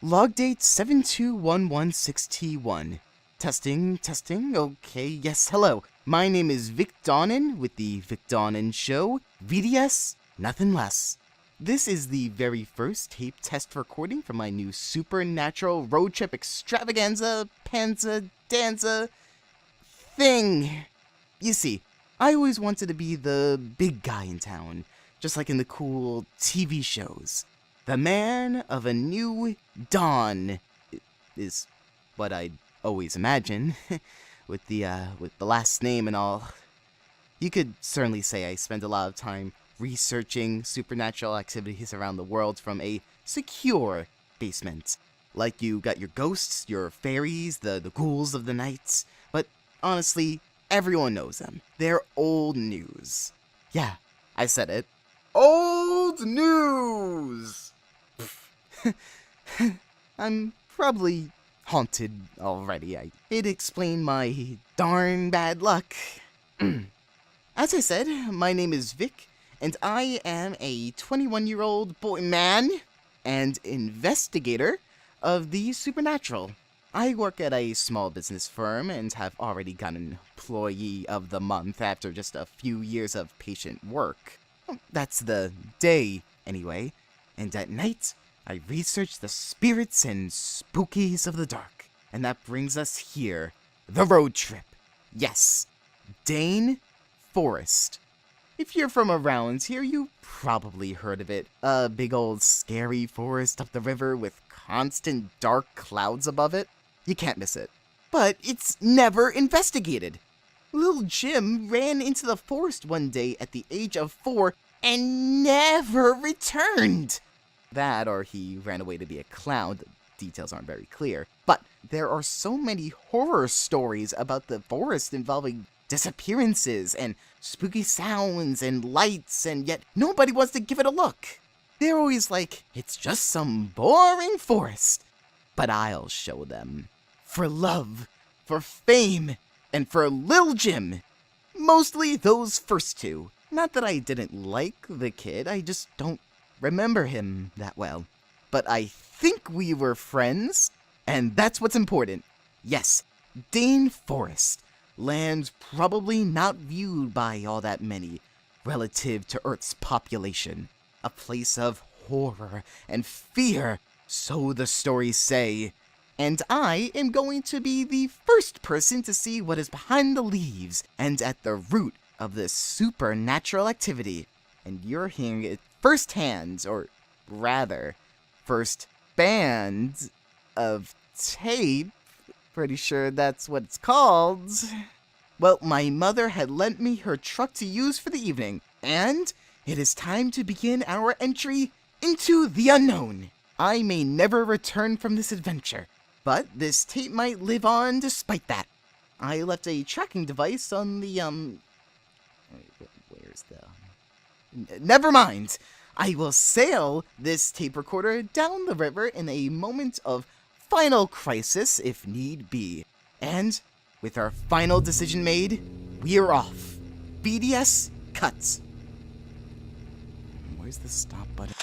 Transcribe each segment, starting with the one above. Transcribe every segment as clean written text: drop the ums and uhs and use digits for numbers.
Log date 72116T1. Testing. Okay, yes, hello. My name is Vic Donnan with the Vic Donnan Show. VDS, Nothin Less. This is the very first tape test recording for my new supernatural road trip extravaganza, panza, danza thing. You see, I always wanted to be the big guy in town, just like in the cool TV shows. The man of a new dawn is what I'd always imagine, with the last name and all. You could certainly say I spend a lot of time researching supernatural activities around the world from a secure basement. Like you got your ghosts, your fairies, the ghouls of the night, but honestly, everyone knows them. They're old news. Yeah, I said it. Old news! I'm probably haunted already. I hate to explain my darn bad luck. As I said, my name is Vic, and I am a 21-year-old boy man and investigator of the supernatural. I work at a small business firm and have already gotten Employee of the Month after just a few years of patient work. That's the day, anyway. And at night, I research the spirits and spookies of the dark. And that brings us here, the road trip. Yes, Dane Forest. If you're from around here, you probably heard of it. A big old scary forest up the river with constant dark clouds above it. You can't miss it. But it's never investigated. Little Jim ran into the forest one day at the age of 4 and never returned. That, or he ran away to be a clown. The details aren't very clear. But there are so many horror stories about the forest involving disappearances and spooky sounds and lights, and yet nobody wants to give it a look. They're always like, it's just some boring forest. But I'll show them. For love, for fame, and for Lil Jim. Mostly those first two. Not that I didn't like the kid, I just don't remember him that well. But I think we were friends, and that's what's important. Yes, Dane Forest. Land probably not viewed by all that many, relative to Earth's population. A place of horror and fear, so the stories say. And I am going to be the first person to see what is behind the leaves and at the root of this supernatural activity. And you're hearing it firsthand, or rather, first band of tape. Pretty sure that's what it's called. Well, my mother had lent me her truck to use for the evening, and it is time to begin our entry into the unknown. I may never return from this adventure, but this tape might live on despite that. I left a tracking device on the, where's the... Never mind! I will sail this tape recorder down the river in a moment of final crisis, if need be. And, with our final decision made, we're off. VDS, cut. Where's the stop button?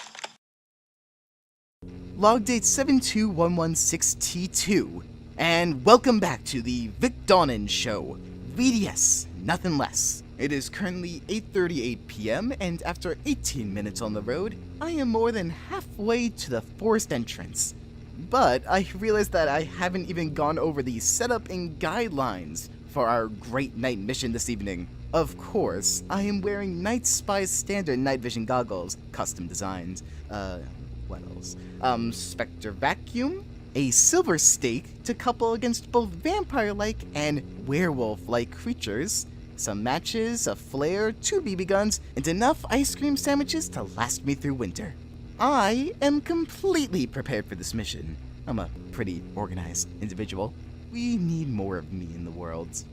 Log date 72116T2. And welcome back to the Vic Donnan Show. VDS, Nothin Less. It is currently 8:38 p.m. and after 18 minutes on the road, I am more than halfway to the forest entrance. But I realized that I haven't even gone over the setup and guidelines for our great night mission this evening. Of course, I am wearing Night Spy's standard night vision goggles, custom designed. What else? Spectre vacuum, a silver stake to couple against both vampire-like and werewolf-like creatures, some matches, a flare, 2 BB guns, and enough ice cream sandwiches to last me through winter. I am completely prepared for this mission. I'm a pretty organized individual. We need more of me in the world.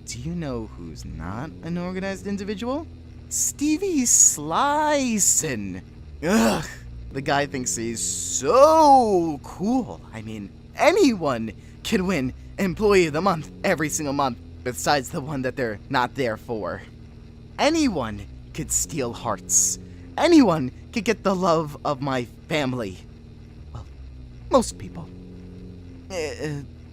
Do you know who's not an organized individual? Stevie Slyson. Ugh, the guy thinks he's so cool. I mean, anyone can win Employee of the Month every single month, besides the one that they're not there for. Anyone could steal hearts. Anyone could get the love of my family. Well, Most people.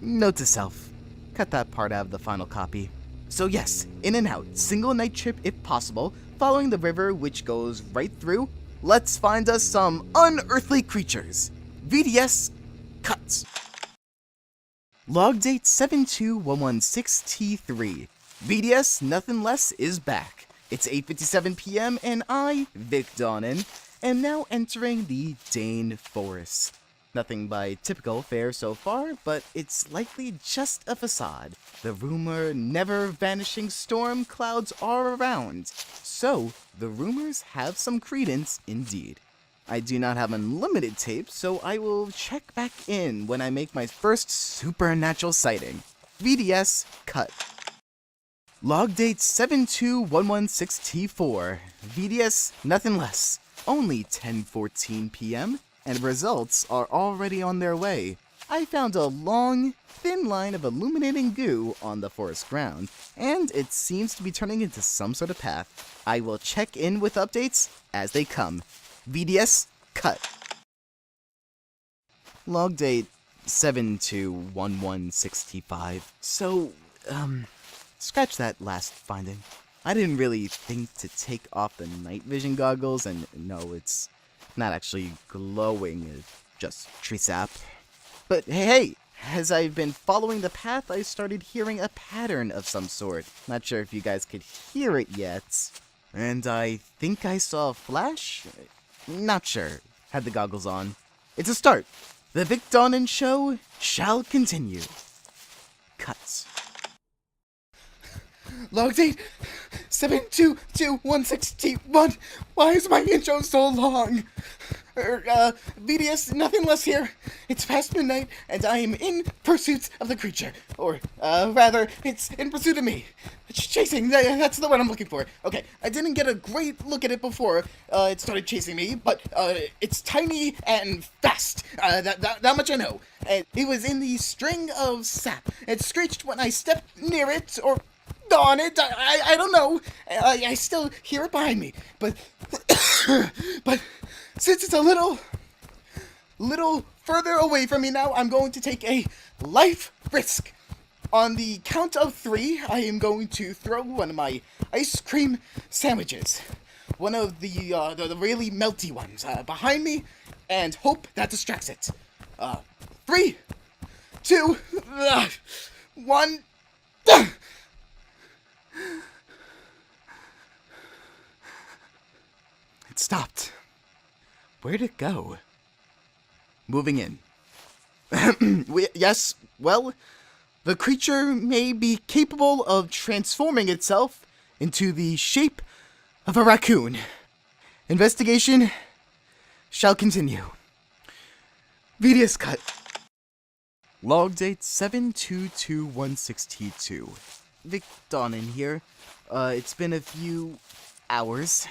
Note to self. Cut that part out of the final copy. So yes, in and out, single night trip if possible, following the river which goes right through. Let's find us some unearthly creatures. VDS cut. Log date 72116T3. VDS Nothin Less is back. It's 8:57 p.m. and I, Vic Donnan, am now entering the Dane Forest. Nothing by typical fare so far, but it's likely just a facade. The rumor never vanishing storm clouds are around, so the rumors have some credence indeed. I do not have unlimited tape, so I will check back in when I make my first supernatural sighting. VDS cut. Log date 72116T4. VDS Nothin Less. Only 10:14 p.m. and results are already on their way. I found a long, thin line of illuminating goo on the forest ground, and it seems to be turning into some sort of path. I will check in with updates as they come. VDS cut. Log date 72116T5. So, scratch that last finding. I didn't really think to take off the night vision goggles, and no, it's not actually glowing, it's just tree sap. But hey, as I've been following the path, I started hearing a pattern of some sort. Not sure if you guys could hear it yet. And I think I saw a flash? Not sure. Had the goggles on. It's a start. The Vic Donnan show shall continue. Cuts. Log date 72216T1. Why is my intro so long? VDS Nothin Less here. It's past midnight, and I am in pursuit of the creature. Or, rather, it's in pursuit of me. It's chasing, that's the word I'm looking for. Okay, I didn't get a great look at it before it started chasing me, but, it's tiny and fast. That much I know. It was in the string of sap. It screeched when I stepped near it, or on it. I don't know. I still hear it behind me, but but since it's a little further away from me now, I'm going to take a life risk. On the count of 3, I am going to throw one of my ice cream sandwiches, one of the really melty ones, behind me, and hope that distracts it. 3, 2, 1. It stopped. Where'd it go? Moving in. Yes, well, the creature may be capable of transforming itself into the shape of a raccoon. Investigation shall continue. VDS cut. Log date 72216T2. Vic Donnan here. It's been a few hours.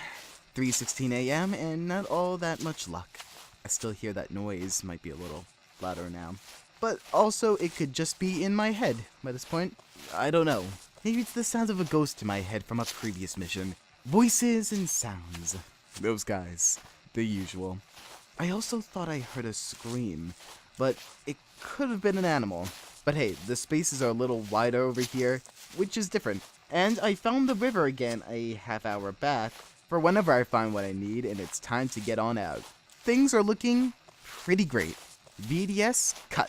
3:16 a.m. and not all that much luck. I still hear that noise, might be a little louder now. But also, it could just be in my head by this point. I don't know. Maybe it's the sound of a ghost in my head from a previous mission. Voices and sounds. Those guys. The usual. I also thought I heard a scream, but it could have been an animal. But hey, the spaces are a little wider over here, which is different. And I found the river again a half-hour back for whenever I find what I need and it's time to get on out. Things are looking pretty great. VDS cut.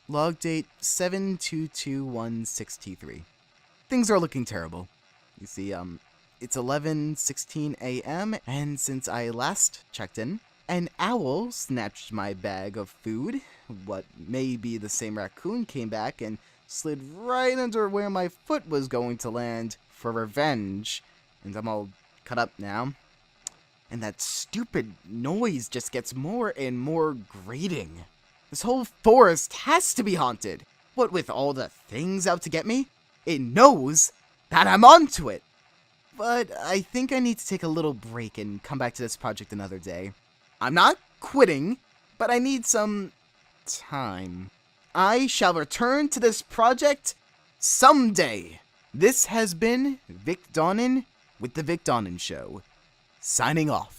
Log date 72216T3. Things are looking terrible. You see, it's 11:16 a.m. and since I last checked in, an owl snatched my bag of food. What may be the same raccoon came back and slid right under where my foot was going to land for revenge. And I'm all cut up now. And that stupid noise just gets more and more grating. This whole forest has to be haunted. What with all the things out to get me? It knows that I'm onto it. But I think I need to take a little break and come back to this project another day. I'm not quitting, but I need some time. I shall return to this project someday. This has been Vic Donnan with The Vic Donnan Show. Signing off.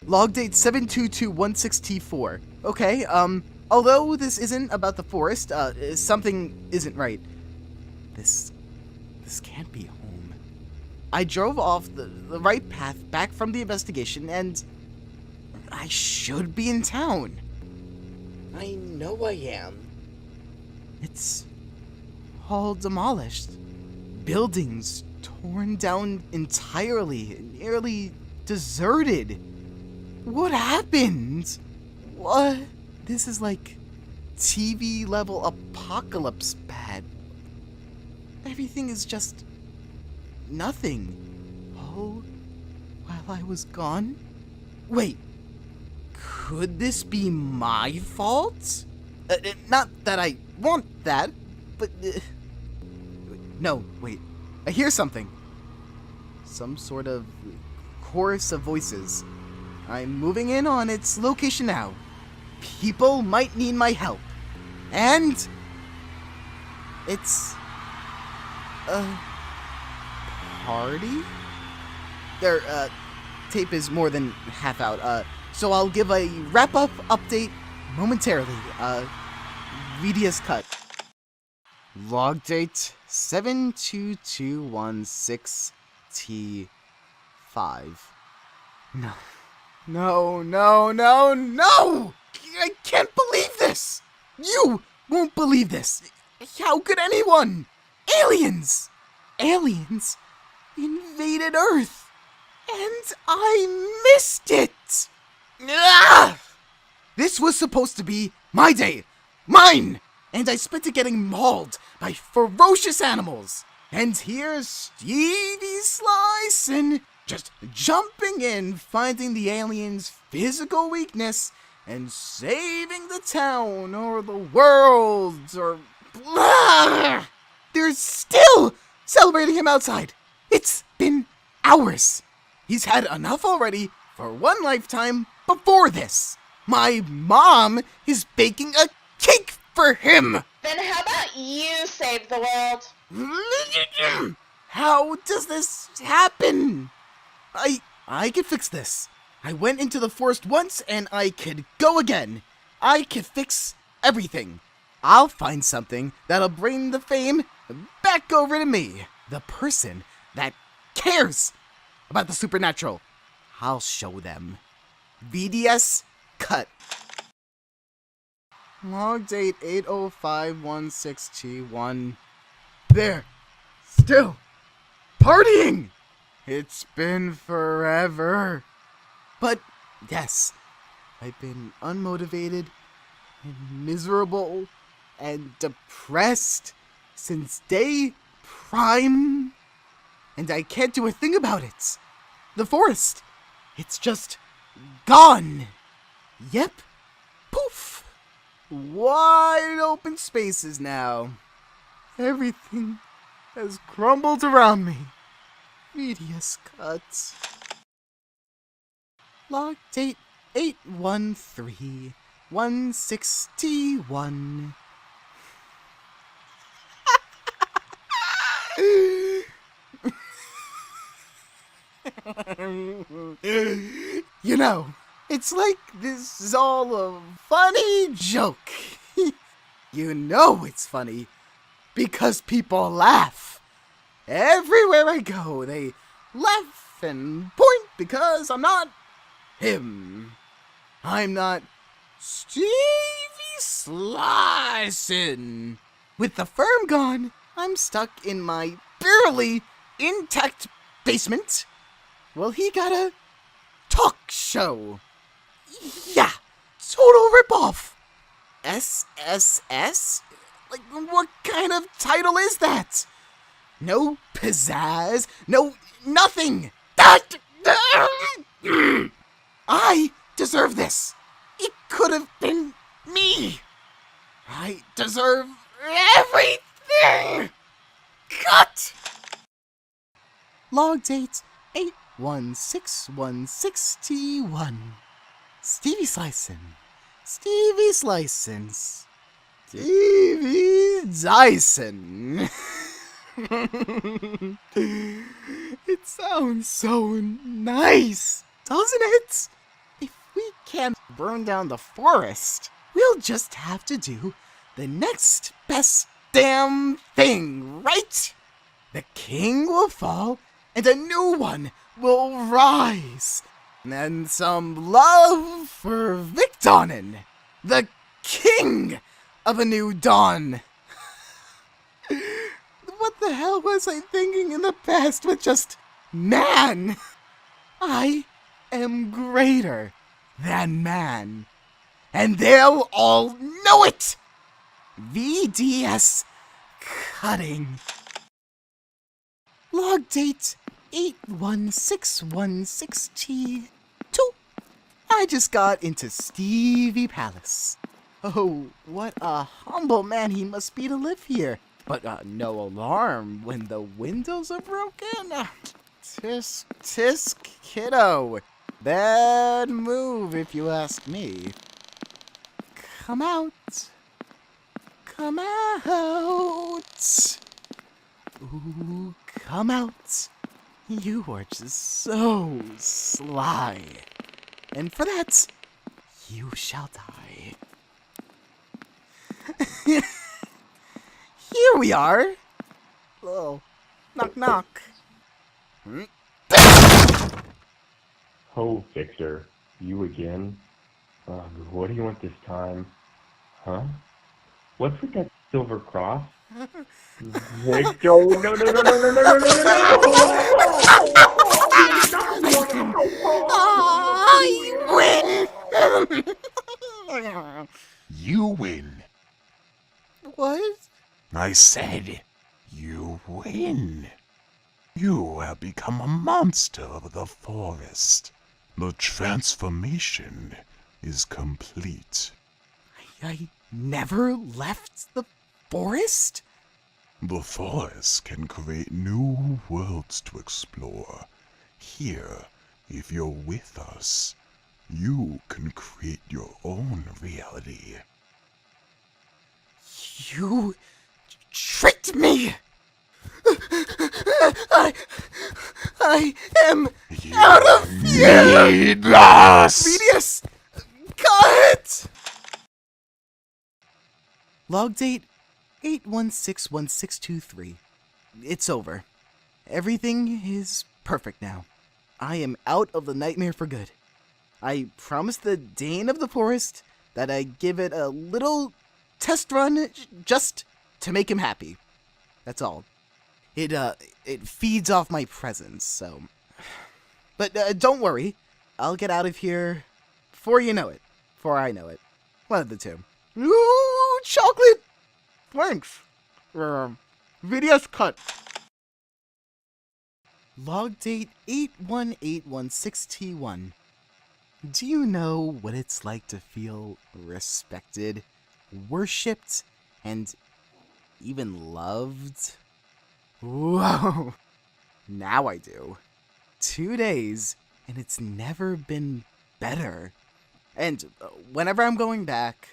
Log date 72216T4. Okay, although this isn't about the forest, something isn't right. This can't be home. I drove off the right path back from the investigation, and I should be in town. I know I am. It's all demolished. Buildings torn down entirely, nearly deserted. What happened? What? This is like TV level apocalypse bad. Everything is just nothing. All while I was gone? Wait, could this be my fault? Not that I want that, but... no, wait. I hear something. Some sort of chorus of voices. I'm moving in on its location now. People might need my help. And... it's... a... party? Their, tape is more than half out, so I'll give a wrap-up update momentarily. VDS cut. Log date 72216T5. No. No! I can't believe this! You won't believe this! How could anyone? Aliens! Aliens invaded Earth! And I missed it! Ah! This was supposed to be my day! Mine! And I spent it getting mauled by ferocious animals! And here's Stevie Slicin' just jumping in, finding the aliens' physical weakness, and saving the town, or the world, or... blah! They're still celebrating him outside! It's been hours! He's had enough already for one lifetime before this! My mom is baking a cake for him! Then how about you save the world? How does this happen? I could fix this. I went into the forest once and I could go again. I could fix everything. I'll find something that'll bring the fame back over to me. The person that cares about the supernatural. I'll show them. VDS cut. Log date 80516T1. There. Still. Partying! It's been forever. But, yes, I've been unmotivated and miserable and depressed since day prime. And I can't do a thing about it. The forest, it's just gone. Yep. Poof. Wide open spaces now. Everything has crumbled around me. Medius cuts. Log date 81316T1. You know, it's like this is all a funny joke. You know it's funny because people laugh. Everywhere I go, they laugh and point because I'm not him. I'm not Stevie Slicin'. With the firm gone, I'm stuck in my barely intact basement. Well, he got a talk show. Yeah, total ripoff. SSS? Like, what kind of title is that? No pizzazz, no nothing. I deserve this. It could have been me. I deserve everything. Cut. Log date 81616T1. Stevie Slicin'. Stevie Slicin'. Stevie Dyson. It sounds so nice, doesn't it? we can't burn down the forest. We'll just have to do the next best damn thing, right? The king will fall, and a new one will rise. And some love for Victonin, the king of a new dawn. What the hell was I thinking in the past with just man? I am greater than man, and they'll all know it! VDS cutting. Log date 816162. I just got into Stevie Palace. Oh, what a humble man he must be to live here. But no alarm when the windows are broken. Tisk, tisk, kiddo. Bad move if you ask me. Come out. Come out. Ooh, come out. You are just so sly. And for that, you shall die. Here we are. Oh, knock knock. Oh, Victor, you again? What do you want this time? Huh? What's with that silver cross? Victor, no, no, no, no, no, no, no, no, no, I win! You win. What? I said, you win. You have become a monster of the forest. The transformation is complete. I never left the forest? The forest can create new worlds to explore. Here, if you're with us, you can create your own reality. You tricked me! I am out of here! Needless! VDS! Cut! Log date 816163. It's over. Everything is perfect now. I am out of the nightmare for good. I promised the Dane of the Forest that I'd give it a little test run just to make him happy. That's all. It feeds off my presence, so... But don't worry. I'll get out of here before you know it. Before I know it. One of the two. Ooh, chocolate! Thanks. VDS cut. Log date 818161. Do you know what it's like to feel respected, worshipped, and even loved? Whoa! Now I do. 2 days, and it's never been better. And whenever I'm going back,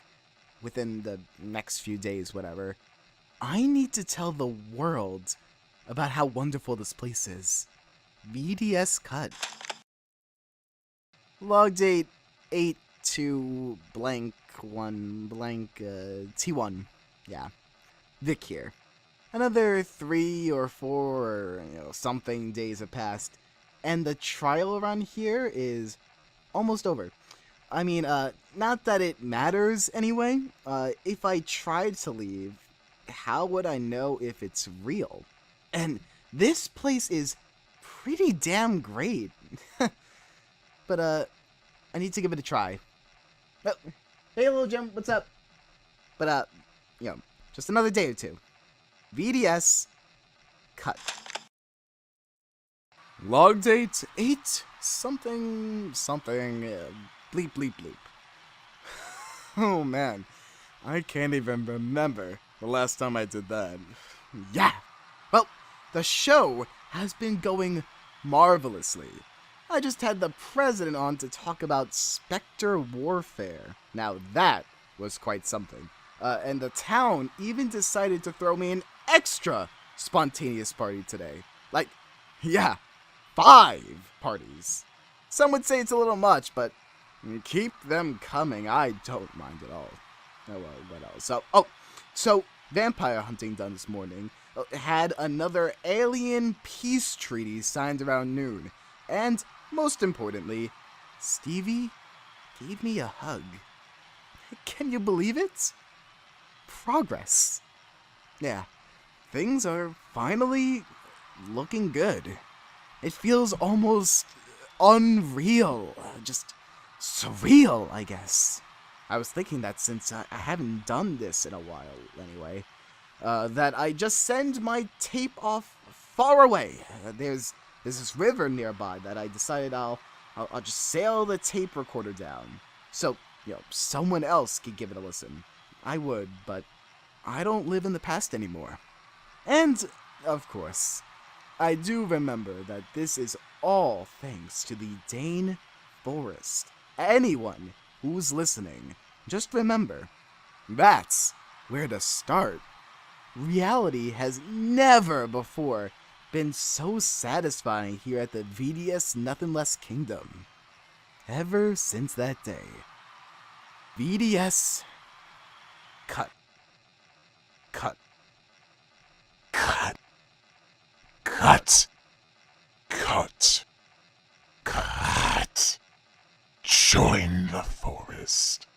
within the next few days, whatever, I need to tell the world about how wonderful this place is. VDS cut. Log date 82 blank 1 blank T1. Yeah. Vic here. Another 3 or 4 or something days have passed, and the trial around here is almost over. I mean, not that it matters anyway. If I tried to leave, how would I know if it's real? And this place is pretty damn great. But, I need to give it a try. Oh, hey, little Jim, what's up? But, just another day or two. VDS cut. Log date 8 something bleep bleep bleep. Oh man, I can't even remember the last time I did that. Yeah. Well, the show has been going marvelously. I just had the president on to talk about Spectre warfare. Now that was quite something. And the town even decided to throw me an extra spontaneous party today. Like, yeah, 5 parties. Some would say it's a little much, but Keep them coming. I don't mind at all. Oh well, what else? So vampire hunting done this morning. Had another alien peace treaty signed around noon, and most importantly, Stevie gave me a hug. Can you believe it? Progress. Yeah, things are finally looking good. It feels almost unreal, just surreal, I guess. I was thinking that since I haven't done this in a while, anyway, that I just send my tape off far away. There's this river nearby that I decided I'll just sail the tape recorder down, so someone else could give it a listen. I would, but I don't live in the past anymore. And of course, I do remember that this is all thanks to the Dane Forest. Anyone who's listening, just remember, that's where to start. Reality has never before been so satisfying here at the VDS Nothin Less Kingdom. Ever since that day. VDS... Cut. Cut. Cut. Cut. Cut. Cut. Join the forest.